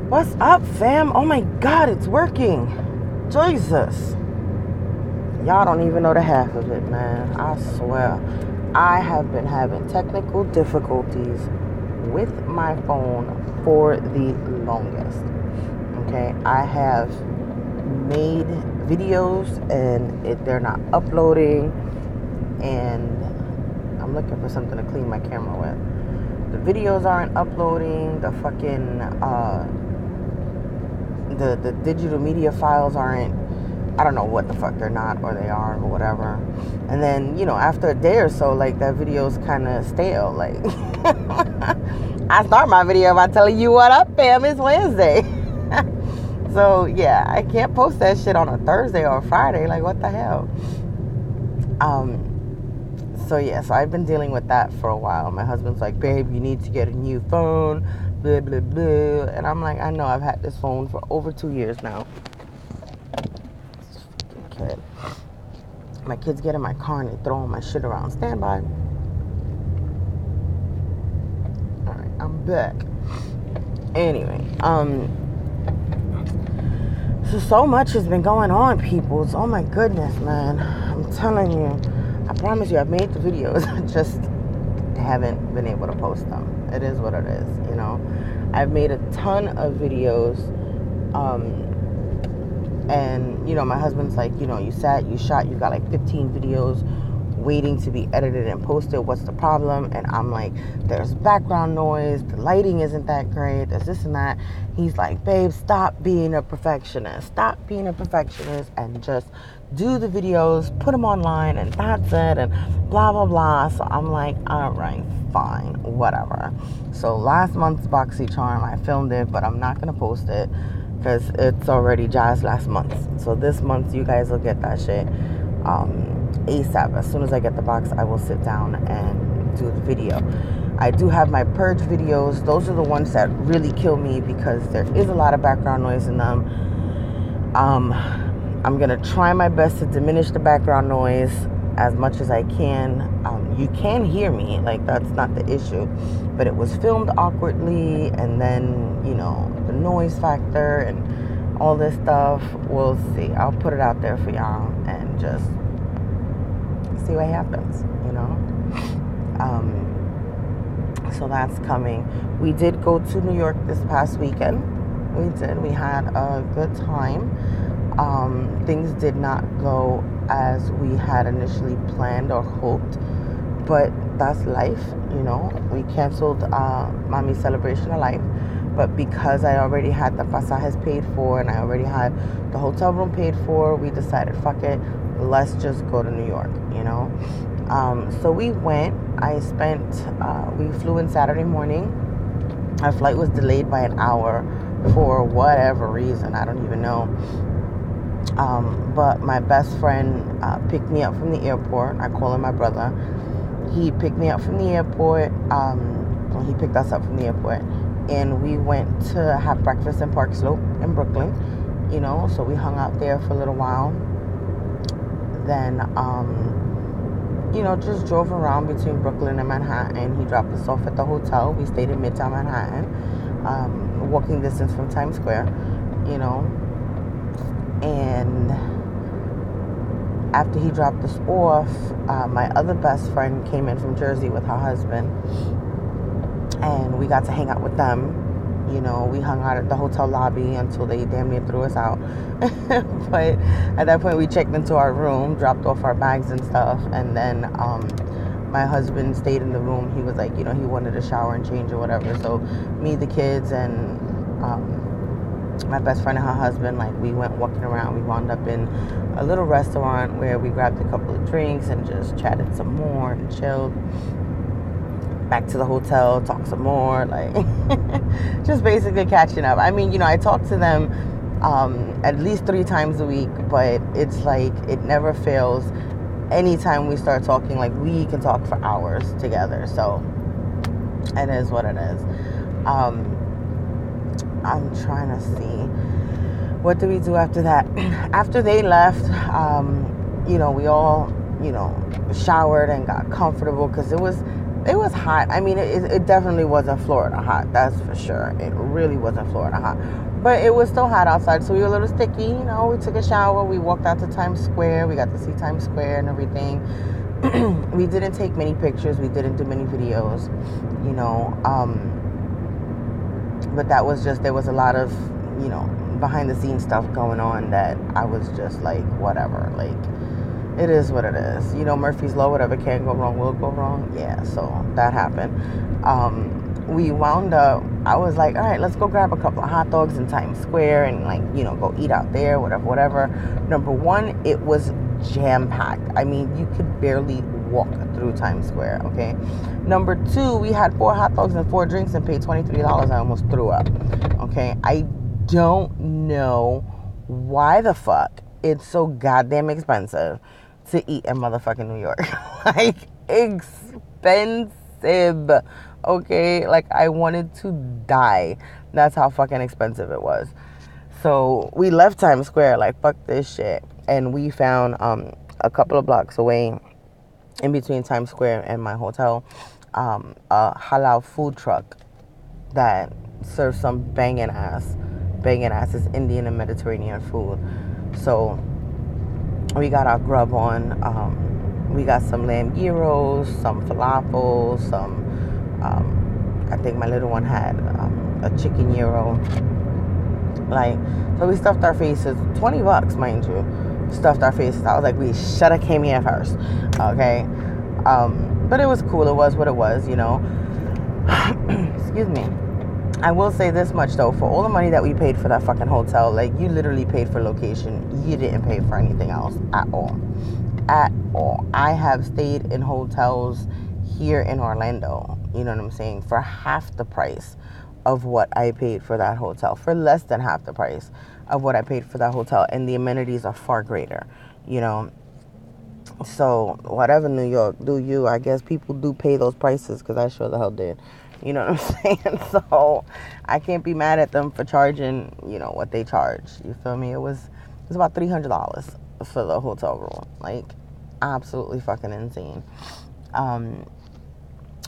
What's up, fam? Oh my God, it's working. Jesus. Y'all don't even know the half of it, man. I swear. I have been having technical difficulties with my phone for the longest. Okay, I have made videos and they're not uploading, and I'm looking for something to clean my camera with. The videos aren't uploading. The fucking the digital media files aren't, I don't know what the fuck they're not, or they are, or whatever. And then, after a day or so, like, that video's kind of stale. Like, I start my video by telling you what up, fam, it's Wednesday. So, yeah, I can't post that shit on a Thursday or a Friday. Like, what the hell? So I've been dealing with that for a while. My husband's like, babe, you need to get a new phone, blah, blah, blah. And I'm like, I know, I've had this phone for over 2 years now. Kid. My kids get in my car and they throw all my shit around. Stand by. Alright, I'm back. Anyway, so much has been going on, peoples. Oh my goodness, man. I'm telling you. I promise you, I've made the videos. I just haven't been able to post them. It is what it is, I've made a ton of videos. And, my husband's like, you shot, you got like 15 videos waiting to be edited and posted. What's the problem? And I'm like, there's background noise. The lighting isn't that great. There's this and that. He's like, babe, stop being a perfectionist. Stop being a perfectionist and just do the videos, put them online, and that's it, and blah, blah, blah. So I'm like, all right, fine, whatever. So last month's BoxyCharm, I filmed it, but I'm not going to post it because it's already just last month. So this month, you guys will get that shit ASAP. As soon as I get the box, I will sit down and do the video. I do have my purge videos. Those are the ones that really kill me because there is a lot of background noise in them. I'm going to try my best to diminish the background noise as much as I can. You can hear me, like, that's not the issue. But it was filmed awkwardly, and then, the noise factor and all this stuff. We'll see. I'll put it out there for y'all and just see what happens, So that's coming. We did go to New York this past weekend. We did. We had a good time. Things did not go as we had initially planned or hoped, but that's life, We canceled Mommy's celebration of life, but because I already had the pasajes paid for and I already had the hotel room paid for, we decided, fuck it, let's just go to New York, So we went. We flew in Saturday morning. Our flight was delayed by an hour for whatever reason. I don't even know. But my best friend picked me up from the airport. I call him my brother. He picked me up from the airport. He picked us up from the airport. And we went to have breakfast in Park Slope in Brooklyn. So we hung out there for a little while. Then, just drove around between Brooklyn and Manhattan. He dropped us off at the hotel. We stayed in Midtown Manhattan, walking distance from Times Square, And after he dropped us off, my other best friend came in from Jersey with her husband, and we got to hang out with them. We hung out at the hotel lobby until they damn near threw us out. But at that point, we checked into our room, dropped off our bags and stuff, and then my husband stayed in the room. He was like, he wanted to shower and change or whatever. So me, the kids, and my best friend and her husband, like, we went walking around. We wound up in a little restaurant where we grabbed a couple of drinks and just chatted some more and chilled. Back to the hotel, talk some more, like, just basically catching up. I mean, I talk to them at least 3 times a week, but it's like it never fails. Anytime we start talking, like, we can talk for hours together. So it is what it is. I'm trying to see, what did we do after that? After they left, we all, showered and got comfortable, because it It was hot. I mean, it definitely wasn't Florida hot. That's for sure. It really wasn't Florida hot. But it was still hot outside, so we were a little sticky. You know, we took a shower. We walked out to Times Square. We got to see Times Square and everything. We didn't take many pictures. We didn't do many videos, you know. But that was just, there was a lot of, you know, behind the scenes stuff going on that I was just like, whatever. Like, it is what it is. You know, Murphy's Law, whatever can go wrong will go wrong. Yeah, so that happened. We wound up, I was like, all right, let's go grab a couple of hot dogs in Times Square and, like, you know, go eat out there, whatever. Number one, it was jam-packed. I mean, you could barely walk through Times Square, okay? Number two, we had 4 hot dogs and 4 drinks and paid $23. I almost threw up, okay? I don't know why the fuck it's so goddamn expensive to eat in motherfucking New York. Like, expensive, okay? Like, I wanted to die. That's how fucking expensive it was. So we left Times Square like, fuck this shit. And we found a couple of blocks away, in between Times Square and my hotel, a halal food truck that serves some banging ass is Indian and Mediterranean food. So we got our grub on. We got some lamb gyros, some falafel, some, I think my little one had a chicken gyro. Like, so we stuffed our faces, $20, mind you, stuffed our faces. I was like, we should have came here first, okay? But it was cool. It was what it was, you know. Excuse me. I will say this much, though. For all the money that we paid for that fucking hotel, like, you literally paid for location. You didn't pay for anything else at all. At all. I have stayed in hotels here in Orlando, you know what I'm saying, for half the price of what I paid for that hotel, for less than half the price of what I paid for that hotel, and the amenities are far greater, you know. So whatever, New York, do you? I guess people do pay those prices, because I sure the hell did, you know what I'm saying? So I can't be mad at them for charging, you know, what they charge. You feel me? It was about $300 for the hotel room. Like, absolutely fucking insane.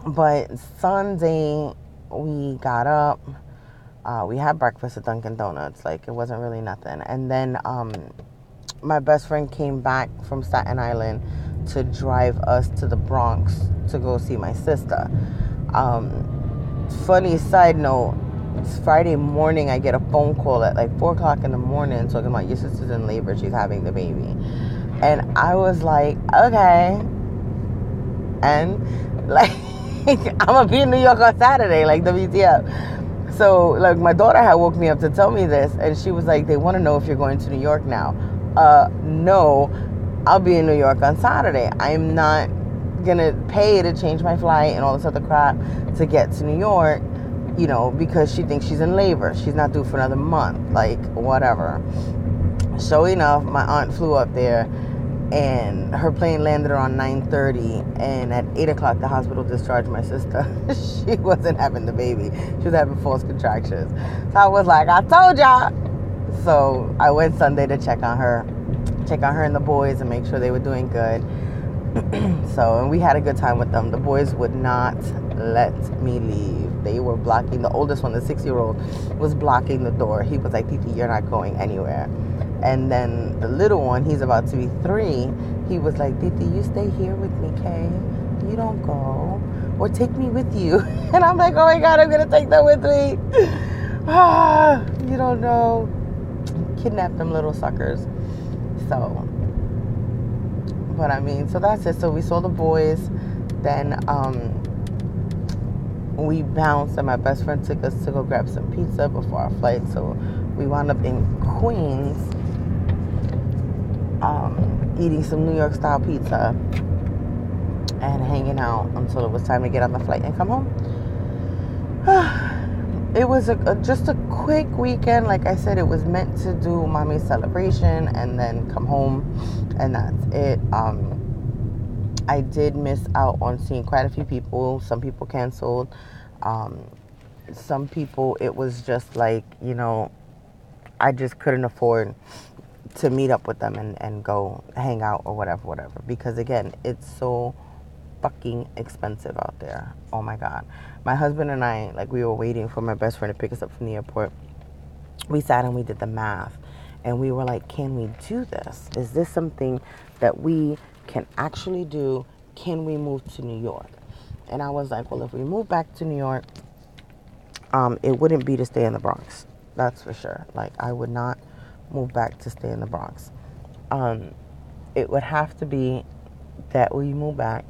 But Sunday, we got up, we had breakfast at Dunkin' Donuts. Like, it wasn't really nothing. And then my best friend came back from Staten Island to drive us to the Bronx to go see my sister. Funny side note, it's Friday morning, I get a phone call at like 4 o'clock in the morning talking about, your sister's in labor, she's having the baby. And I was like, okay. And like, I'm gonna be in New York on Saturday, like, WTF. So, like, my daughter had woke me up to tell me this, and she was like, they want to know if you're going to New York now. No, I'll be in New York on Saturday. I'm not gonna pay to change my flight and all this other crap to get to New York, you know, because she thinks she's in labor. She's not due for another month, like, whatever. Sure enough, my aunt flew up there, and her plane landed around 9:30, and at 8 o'clock the hospital discharged my sister. She wasn't having the baby. She was having false contractions. So I was like, I told y'all. So I went Sunday to check on her and the boys and make sure they were doing good. So, and we had a good time with them. The boys would not let me leave. They were blocking, the oldest one, the 6-year-old, was blocking the door. He was like, Titi, you're not going anywhere. And then the little one, he's about to be 3, he was like, Titi, you stay here with me, Kay. You don't go. Or take me with you. And I'm like, oh my God, I'm going to take them with me. You don't know. Kidnap them little suckers. So, but I mean, so that's it. So we saw the boys. Then we bounced, and my best friend took us to go grab some pizza before our flight. So we wound up in Queens, eating some New York style pizza and hanging out until it was time to get on the flight and come home. It was just a quick weekend. Like I said, it was meant to do mommy's celebration and then come home, and that's it. I did miss out on seeing quite a few people. Some people canceled. Some people, it was just like, you know, I just couldn't afford to meet up with them and go hang out or whatever. Because again, it's so fucking expensive out there. Oh my God. My husband and I, like, we were waiting for my best friend to pick us up from the airport. We sat and we did the math. And we were like, can we do this? Is this something that we can actually do? Can we move to New York? And I was like, well, if we move back to New York, it wouldn't be to stay in the Bronx. That's for sure. Like, I would not move back to stay in the Bronx. It would have to be that we move back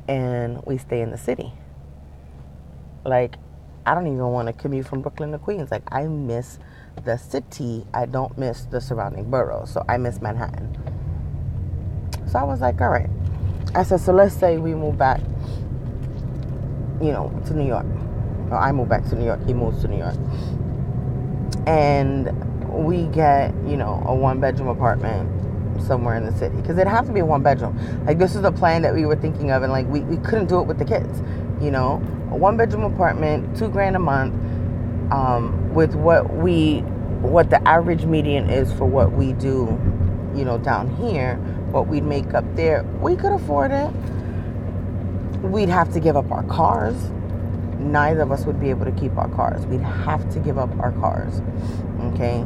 and we stay in the city. Like, I don't even want to commute from Brooklyn to Queens. Like, I miss the city. I don't miss the surrounding boroughs. So I miss Manhattan. So I was like, all right. I said, so let's say we move back, to New York. Or I move back to New York. He moves to New York. And we get, a one-bedroom apartment somewhere in the city. Because it'd have to be a one-bedroom. Like, this is a plan that we were thinking of. And, like, we couldn't do it with the kids, A one-bedroom apartment, $2,000 a month, with what the average median is for what we do, down here, what we'd make up there, we could afford it. We'd have to give up our cars. Neither of us would be able to keep our cars. We'd have to give up our cars. Okay?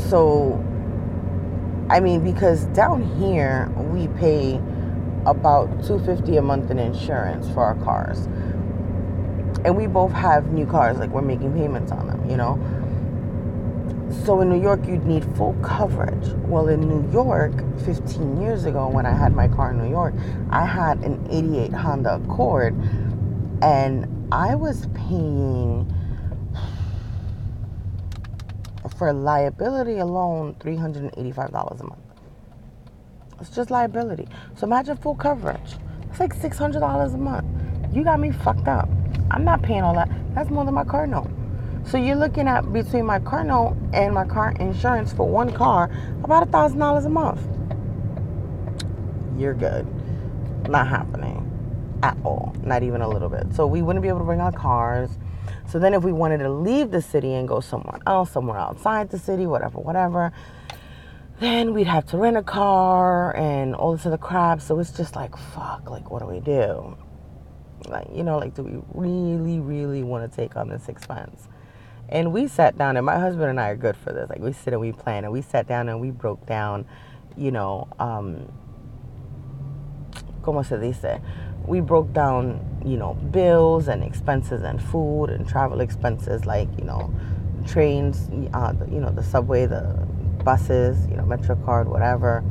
So, because down here, we pay about $250 a month in insurance for our cars. And we both have new cars, like, we're making payments on them, So in New York, you'd need full coverage. Well, in New York, 15 years ago, when I had my car in New York, I had an 88 Honda Accord, and I was paying, for liability alone, $385 a month. It's just liability. So imagine full coverage. It's like $600 a month. You got me fucked up. I'm not paying all that. That's more than my car note. So you're looking at, between my car note and my car insurance for one car, about $1,000 a month. You're good. Not happening at all. Not even a little bit. So we wouldn't be able to bring our cars. So then if we wanted to leave the city and go somewhere else, somewhere outside the city, whatever, then we'd have to rent a car and all this other crap. So it's just like, fuck, like, what do we do? Like, do we really, really want to take on this expense? And we sat down, and my husband and I are good for this. Like, we sit and we plan, and we sat down and we broke down, ¿cómo se dice? We broke down, bills and expenses and food and travel expenses, like, trains, the subway, the buses, MetroCard, whatever.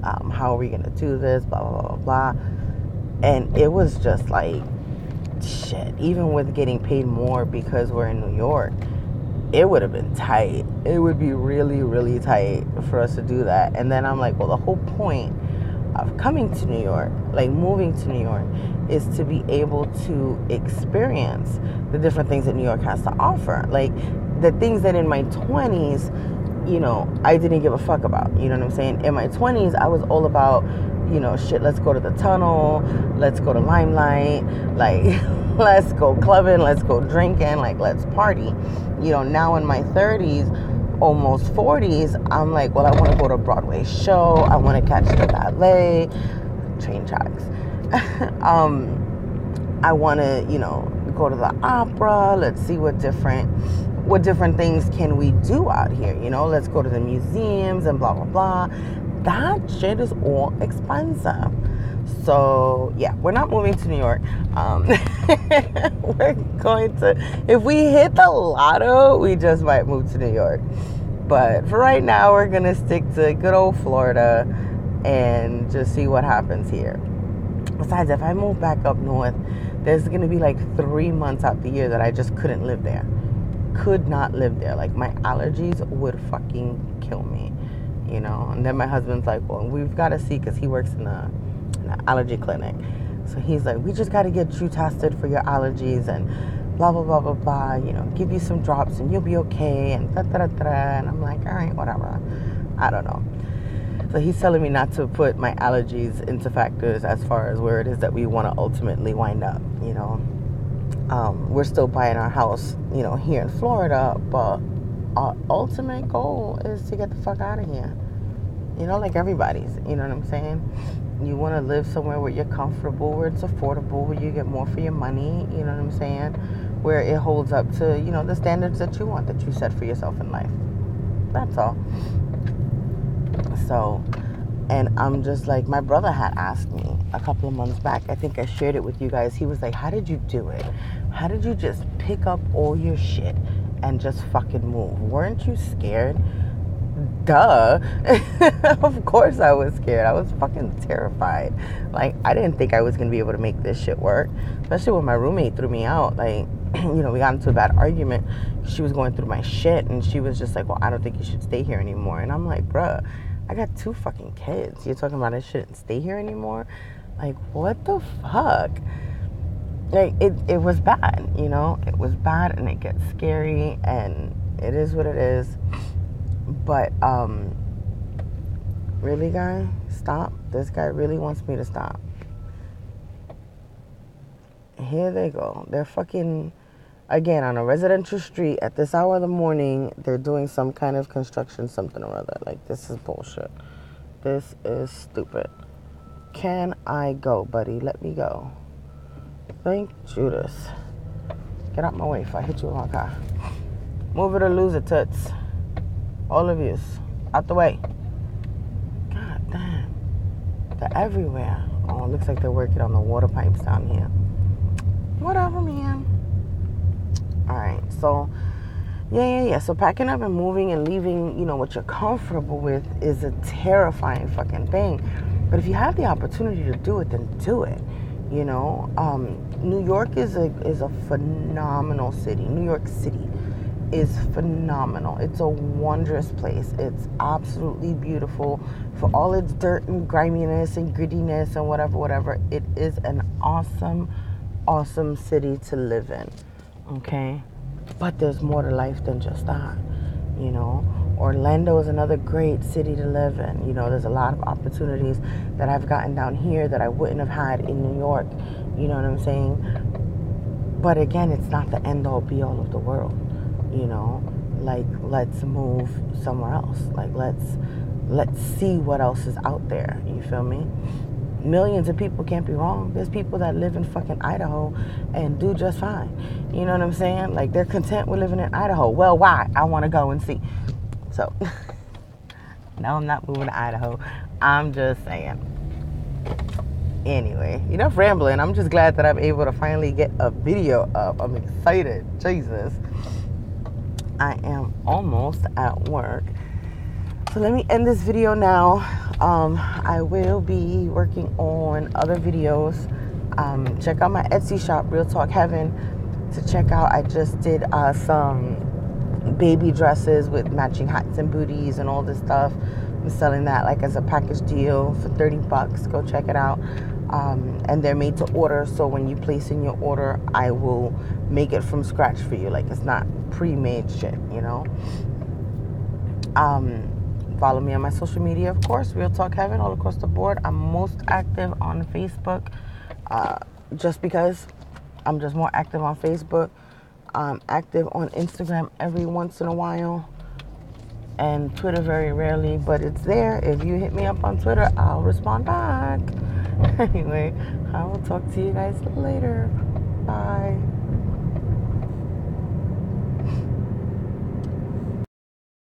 How are we going to do this? Blah, blah, blah, blah, blah. And it was just like, shit, even with getting paid more because we're in New York, it would have been tight. It would be really, really tight for us to do that. And then I'm like, well, the whole point of coming to New York, like moving to New York, is to be able to experience the different things that New York has to offer. Like, the things that in my 20s, I didn't give a fuck about. You know what I'm saying? In my 20s, I was all about, shit, let's go to the tunnel, let's go to Limelight, like, let's go clubbing, let's go drinking, like, let's party. Now in my 30s, almost 40s, I'm like, well, I want to go to a Broadway show, I want to catch the ballet, train tracks. I want to, go to the opera, let's see what different things can we do out here, let's go to the museums and blah, blah, blah. That shit is all expensive. So, yeah, we're not moving to New York. We're going to, if we hit the lotto, we just might move to New York. But for right now, we're going to stick to good old Florida and just see what happens here. Besides, if I move back up north, there's going to be like 3 months out the year that I just couldn't live there. Could not live there. Like, my allergies would fucking kill me. And then my husband's like, well, we've got to see, because he works in an allergy clinic. So he's like, we just got to get you tested for your allergies and blah, blah, blah, blah, blah, give you some drops and you'll be okay and da, da, da, da. And I'm like, all right, whatever. I don't know. So he's telling me not to put my allergies into factors as far as where it is that we want to ultimately wind up, We're still buying our house, here in Florida, but our ultimate goal is to get the fuck out of here. Like everybody's, you know what I'm saying? You want to live somewhere where you're comfortable, where it's affordable, where you get more for your money, you know what I'm saying? Where it holds up to, you know, the standards that you want, that you set for yourself in life. That's all. So, and I'm just like, my brother had asked me a couple of months back, I think I shared it with you guys. He was like, how did you do it? How did you just pick up all your shit and just fucking move? Weren't you scared? Duh. Of course I was scared. I was fucking terrified. Like, I didn't think I was going to be able to make this shit work. Especially when my roommate threw me out. Like, you know, we got into a bad argument. She was going through my shit, and she was just like, well, I don't think you should stay here anymore. And I'm like, bruh, I got 2 fucking kids. You're talking about I shouldn't stay here anymore? Like, what the fuck? Like, it was bad, you know? It was bad, and it gets scary, and it is what it is. But, really, guy? Stop. This guy really wants me to stop. Here they go. They're fucking, again, on a residential street at this hour of the morning. They're doing some kind of construction, something or other. Like, this is bullshit. This is stupid. Can I go, buddy? Let me go. Thank Judas. Get out my way if I hit you with my car. Move it or lose it, toots. All of yous. Out the way. God damn. They're everywhere. Oh, it looks like they're working on the water pipes down here. Whatever, man. Alright, so yeah. So packing up and moving and leaving, you know, what you're comfortable with is a terrifying fucking thing. But if you have the opportunity to do it, then do it. You know, New York is a phenomenal city. New York City is phenomenal. It's a wondrous place. It's absolutely beautiful. For all its dirt and griminess and grittiness and whatever, it is an awesome city to live in. Okay? But there's more to life than just that. You know, Orlando is another great city to live in. You know, there's a lot of opportunities that I've gotten down here that I wouldn't have had in New York. You know what I'm saying? But again, it's not the end all be all of the world. You know, like, let's move somewhere else. Like, let's see what else is out there. You feel me? Millions of people can't be wrong. There's people that live in fucking Idaho and do just fine. You know what I'm saying? Like, they're content with living in Idaho. Well, why? I want to go and see. So, no, I'm not moving to Idaho. I'm just saying. Anyway, enough rambling. I'm just glad that I'm able to finally get a video up. I'm excited. Jesus. I am almost at work. So let me end this video now. I will be working on other videos. Check out my Etsy shop, RealTalkHeaven, to check out. I just did some baby dresses with matching hats and booties and all this stuff. I'm selling that like as a package deal for $30. Go check it out. And they're made to order, so when you place in your order, I will make it from scratch for you. Like, it's not pre-made shit, you know. Follow me on my social media, of course, RealTalkHeaven, all across the board. I'm most active on Facebook, just because I'm just more active on Facebook. I'm active on Instagram every once in a while, and Twitter very rarely, but it's there. If you hit me up on Twitter, I'll respond back. Anyway, I will talk to you guys later. Bye.